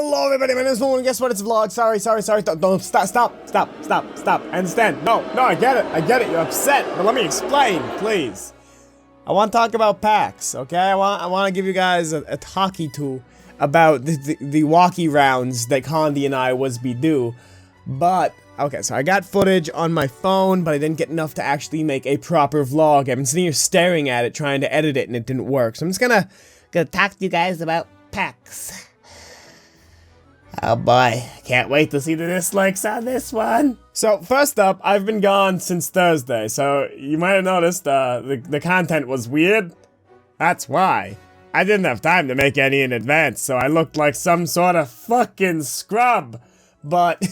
Hello everybody, my name is Lumo, and guess what, it's a vlog. Sorry, don't, stop, I understand. No, I get it, you're upset, but let me explain, please. I want to talk about Pax, okay? I want to give you guys a talkie to about the walkie rounds that Condi and I was be do, but, okay, so I got footage on my phone, but I didn't get enough to actually make a proper vlog. I've been sitting here staring at it, trying to edit it, and it didn't work, so I'm just gonna talk to you guys about Pax. Oh boy, can't wait to see the dislikes on this one. So, first up, I've been gone since Thursday, so you might have noticed the content was weird. That's why. I didn't have time to make any in advance, so I looked like some sort of fucking scrub. But,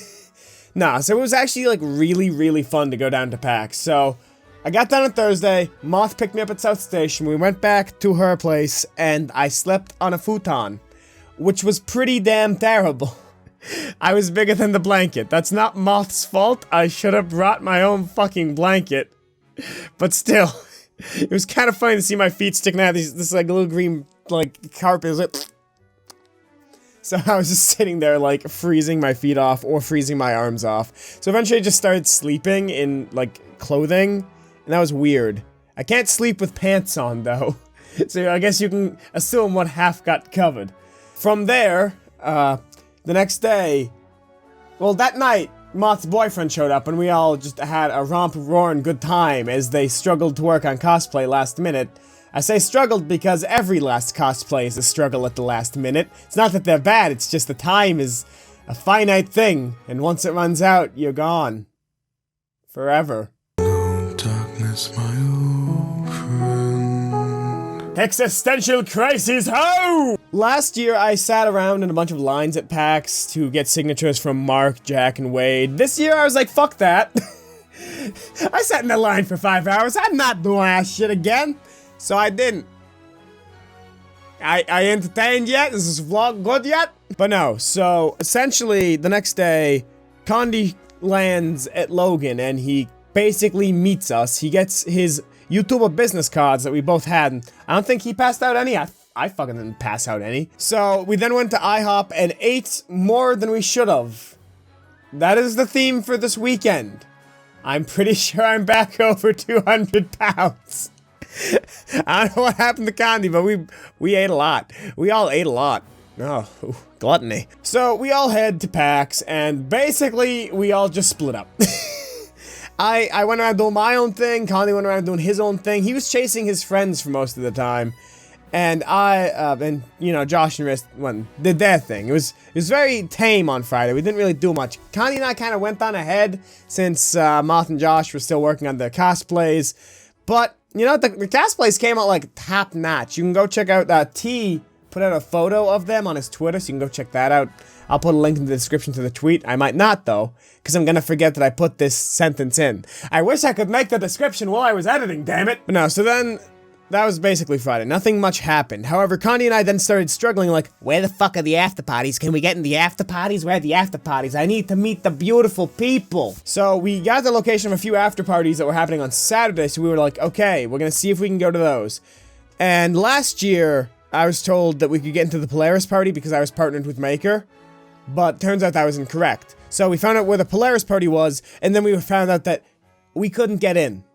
nah, so it was actually like really fun to go down to PAX. So, I got down on Thursday, Moth picked me up at South Station, we went back to her place, and I slept on a futon, which was pretty damn terrible. I was bigger than the blanket. That's not Moth's fault. I should have brought my own fucking blanket. But still, it was kind of funny to see my feet sticking out of this like little green like carpet. It was like, so I was just sitting there like freezing my feet off or freezing my arms off. So eventually I just started sleeping in like clothing, and that was weird. I can't sleep with pants on though. So I guess you can assume what half got covered. From there, the next day, well, that night, Moth's boyfriend showed up, and we all just had a roaring good time as they struggled to work on cosplay last minute. I say struggled because every last cosplay is a struggle at the last minute. It's not that they're bad, it's just the time is a finite thing, and once it runs out, you're gone. Forever. Hello, darkness, my old friend. Existential crisis, ho! Last year, I sat around in a bunch of lines at PAX to get signatures from Mark, Jack, and Wade. This year, I was like, fuck that. I sat in the line for 5 hours. I'm not doing that shit again. So I didn't. I entertained yet? Is this vlog good yet? But no, so essentially, the next day, Condi lands at Logan, and he basically meets us. He gets his YouTuber business cards that we both had. I don't think he passed out any. I fucking didn't pass out any. So we then went to IHOP and ate more than we should have. That is the theme for this weekend. I'm pretty sure I'm back over 200 pounds. I don't know what happened to Condi, but we ate a lot. We all ate a lot. Oh, gluttony. So we all head to PAX, and basically we all just split up. I went around doing my own thing, Condi went around doing his own thing. He was chasing his friends for most of the time. And you know, Josh and Riss did their thing. It was very tame on Friday. We didn't really do much. Condi and I kind of went on ahead since Moth and Josh were still working on their cosplays. But, you know, the cosplays came out like top notch. You can go check out T put out a photo of them on his Twitter, so you can go check that out. I'll put a link in the description to the tweet. I might not, though, because I'm gonna forget that I put this sentence in. I wish I could make the description while I was editing, damn it! But no, so then, that was basically Friday. Nothing much happened. However, Condi and I then started struggling like, where the fuck are the after parties? Can we get in the after parties? Where are the after parties? I need to meet the beautiful people. So we got the location of a few after parties that were happening on Saturday, so we were like, okay, we're gonna see if we can go to those. And last year, I was told that we could get into the Polaris party because I was partnered with Maker, but turns out that was incorrect. So we found out where the Polaris party was, and then we found out that we couldn't get in.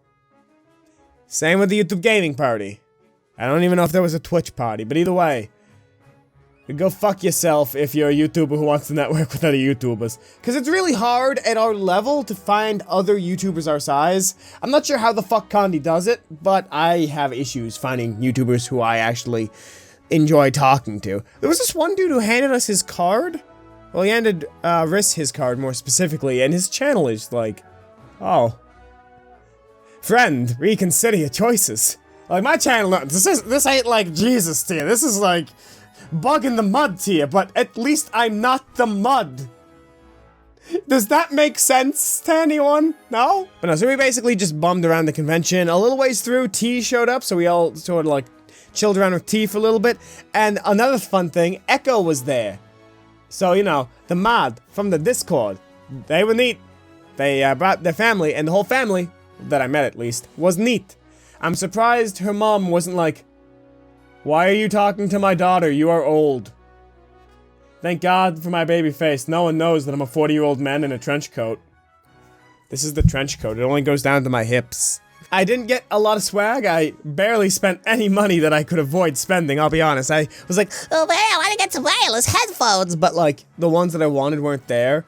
Same with the YouTube gaming party. I don't even know if there was a Twitch party, but either way, go fuck yourself if you're a YouTuber who wants to network with other YouTubers. Because it's really hard at our level to find other YouTubers our size. I'm not sure how the fuck Condi does it, but I have issues finding YouTubers who I actually enjoy talking to. There was this one dude who handed us his card. Well, he handed Riss his card more specifically, and his channel is like, oh, friend, reconsider your choices. Like my channel, this ain't like Jesus tier. This is like bug in the mud tier, but at least I'm not the mud. Does that make sense to anyone? No? But no, so we basically just bummed around the convention. A little ways through, T showed up, so we all sort of like chilled around with T for a little bit. And another fun thing, Echo was there. So, you know, the mod from the Discord, they were neat. They brought their family, and the whole family, that I met at least, was neat. I'm surprised her mom wasn't like, why are you talking to my daughter? You are old. Thank God for my baby face. No one knows that I'm a 40-year-old man in a trench coat. This is the trench coat. It only goes down to my hips. I didn't get a lot of swag. I barely spent any money that I could avoid spending, I'll be honest. I was like, oh man, I didn't get some wireless headphones. But like, the ones that I wanted weren't there.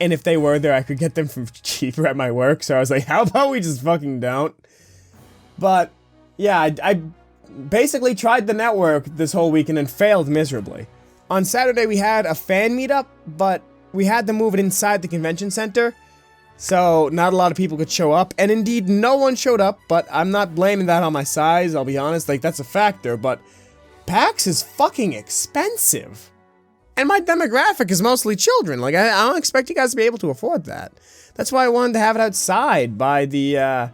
And if they were there, I could get them for cheaper at my work. So I was like, how about we just fucking don't? But yeah, I basically tried the network this whole weekend and failed miserably. On Saturday, we had a fan meetup, but we had to move it inside the convention center. So, not a lot of people could show up, and indeed, no one showed up, but I'm not blaming that on my size, I'll be honest, like, that's a factor, but PAX is fucking expensive. And my demographic is mostly children, like, I don't expect you guys to be able to afford that. That's why I wanted to have it outside by the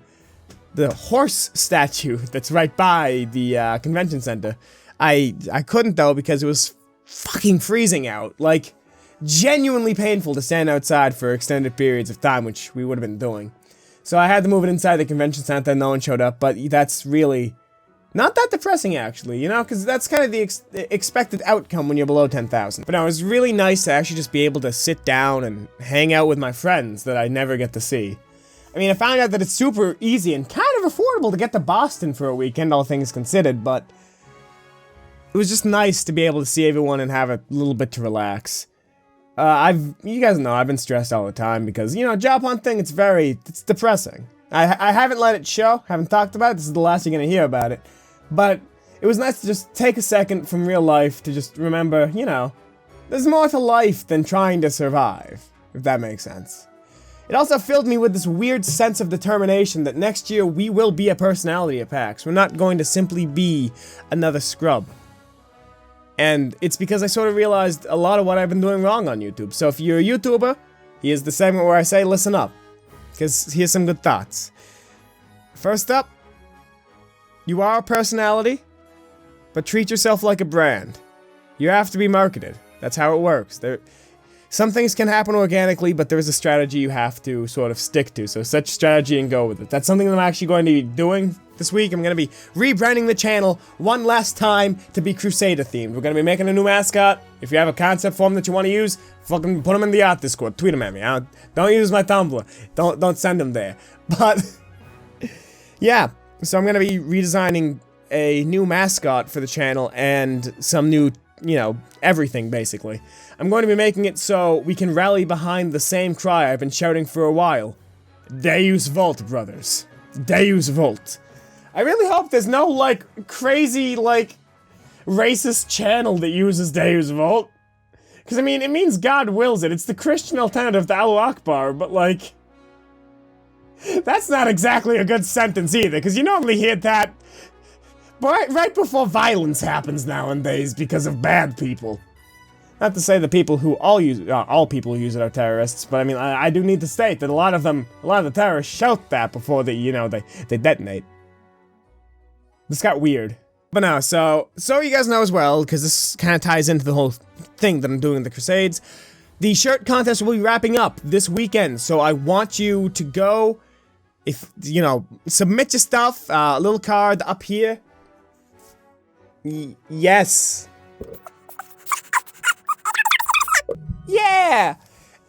horse statue that's right by the, convention center. I couldn't, though, because it was fucking freezing out, like, genuinely painful to stand outside for extended periods of time, which we would have been doing. So I had to move it inside the convention center, and no one showed up, but that's really not that depressing, actually, you know, because that's kind of the expected outcome when you're below 10,000. But no, it was really nice to actually just be able to sit down and hang out with my friends that I never get to see. I mean, I found out that it's super easy and kind of affordable to get to Boston for a weekend, all things considered, but it was just nice to be able to see everyone and have a little bit to relax. You guys know, I've been stressed all the time because, you know, job hunting, it's depressing. I haven't let it show, haven't talked about it, this is the last you're gonna hear about it. But it was nice to just take a second from real life to just remember, you know, there's more to life than trying to survive, if that makes sense. It also filled me with this weird sense of determination that next year we will be a personality at PAX. We're not going to simply be another scrub. And it's because I sort of realized a lot of what I've been doing wrong on YouTube. So if you're a YouTuber, here's the segment where I say, listen up. Because here's some good thoughts. First up, you are a personality, but treat yourself like a brand. You have to be marketed. That's how it works. Some things can happen organically, but there's a strategy you have to sort of stick to. So set your strategy and go with it. That's something that I'm actually going to be doing this week. I'm going to be rebranding the channel one last time to be Crusader themed. We're going to be making a new mascot. If you have a concept form that you want to use, fucking put them in the art Discord. Tweet them at me. Don't use my Tumblr. Don't send them there. But yeah, so I'm going to be redesigning a new mascot for the channel and some new, you know, everything basically. I'm going to be making it so we can rally behind the same cry I've been shouting for a while. Deus Vult, brothers. Deus Vult. I really hope there's no, like, crazy, like, racist channel that uses Deus Vult. Because, I mean, it means God wills it. It's the Christian alternative to Allahu Akbar, but, like, that's not exactly a good sentence either, because you normally hear that right before violence happens nowadays because of bad people. Not to say the people who all people who use it are terrorists, but I mean, I do need to state that a lot of the terrorists shout that before they, you know, they detonate. This got weird. But no, so you guys know as well, because this kind of ties into the whole thing that I'm doing in the Crusades, the shirt contest will be wrapping up this weekend, so I want you to go, if, you know, submit your stuff, a little card up here. Yes. Yeah!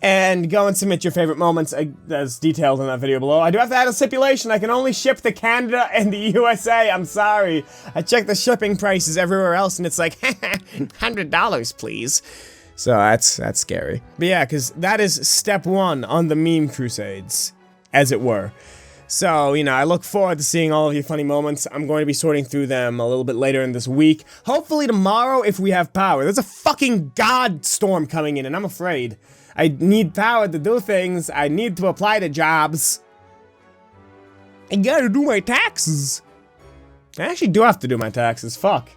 And go and submit your favorite moments as detailed in that video below. I do have to add a stipulation. I can only ship to Canada and the USA. I'm sorry. I checked the shipping prices everywhere else and it's like, $100 please. So that's scary. But yeah, because that is step one on the meme crusades, as it were. So, you know, I look forward to seeing all of your funny moments. I'm going to be sorting through them a little bit later in this week. Hopefully tomorrow if we have power. There's a fucking god storm coming in and I'm afraid. I need power to do things. I need to apply to jobs. I gotta do my taxes. I actually do have to do my taxes, fuck.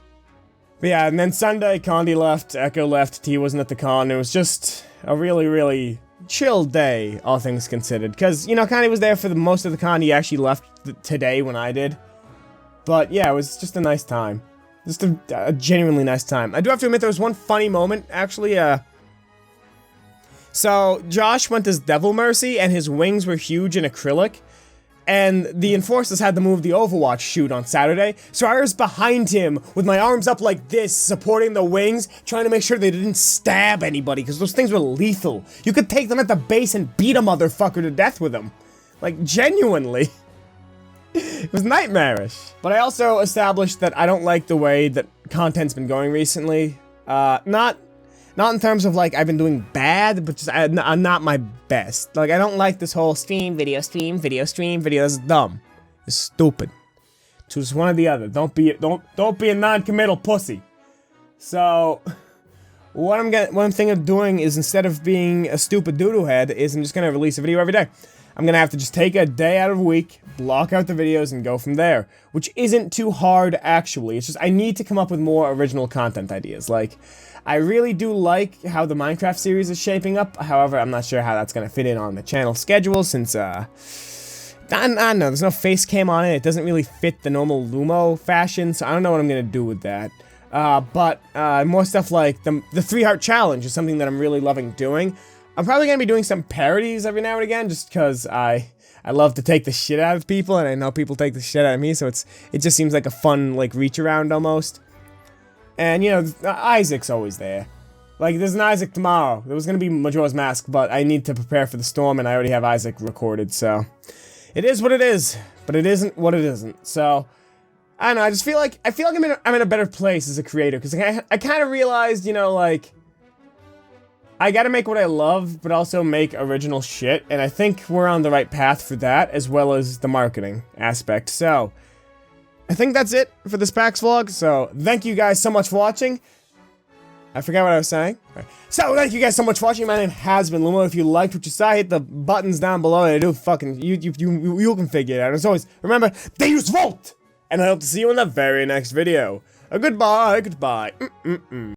But yeah, and then Sunday, Condi left, Echo left, T wasn't at the con. It was just a really, really chill day, all things considered. Because, you know, Condi was there for most of the con. He actually left today when I did. But yeah, it was just a nice time. Just a genuinely nice time. I do have to admit there was one funny moment, actually, So, Josh went as Devil Mercy, and his wings were huge in acrylic. and the enforcers had to move the Overwatch shoot on Saturday, so I was behind him with my arms up like this, supporting the wings, trying to make sure they didn't stab anybody, because those things were lethal. You could take them at the base and beat a motherfucker to death with them. Like, genuinely. It was nightmarish. But I also established that I don't like the way that content's been going recently. Not in terms of, like, I've been doing bad, but just I'm not my best. Like, I don't like this whole stream, video, stream, video, stream, video. That's dumb. It's stupid. Choose one or the other. Don't be a non-committal pussy. So, what I'm thinking of doing is, instead of being a stupid doodoo head, is I'm just gonna release a video every day. I'm gonna have to just take a day out of a week, block out the videos, and go from there. Which isn't too hard, actually. It's just I need to come up with more original content ideas. Like, I really do like how the Minecraft series is shaping up. However, I'm not sure how that's gonna fit in on the channel schedule, since, I don't know, there's no face cam on it. It doesn't really fit the normal Lumo fashion, so I don't know what I'm gonna do with that. But more stuff like the 3-heart challenge is something that I'm really loving doing. I'm probably gonna be doing some parodies every now and again, just because I love to take the shit out of people, and I know people take the shit out of me, so it just seems like a fun, like, reach around almost. And, you know, Isaac's always there. Like, there's an Isaac tomorrow. There was gonna be Majora's Mask, but I need to prepare for the storm, and I already have Isaac recorded, so... It is what it is, but it isn't what it isn't, so... I don't know, I feel like I'm in a better place as a creator, because I kind of realized, you know, like... I gotta make what I love, but also make original shit, and I think we're on the right path for that, as well as the marketing aspect. So, I think that's it for this PAX vlog, so thank you guys so much for watching. I forgot what I was saying. Right. So, thank you guys so much for watching. My name has been Lumo. If you liked what you saw, hit the buttons down below, and I do fucking, you can figure it out. As always, remember, they use Volt! And I hope to see you in the very next video. Goodbye.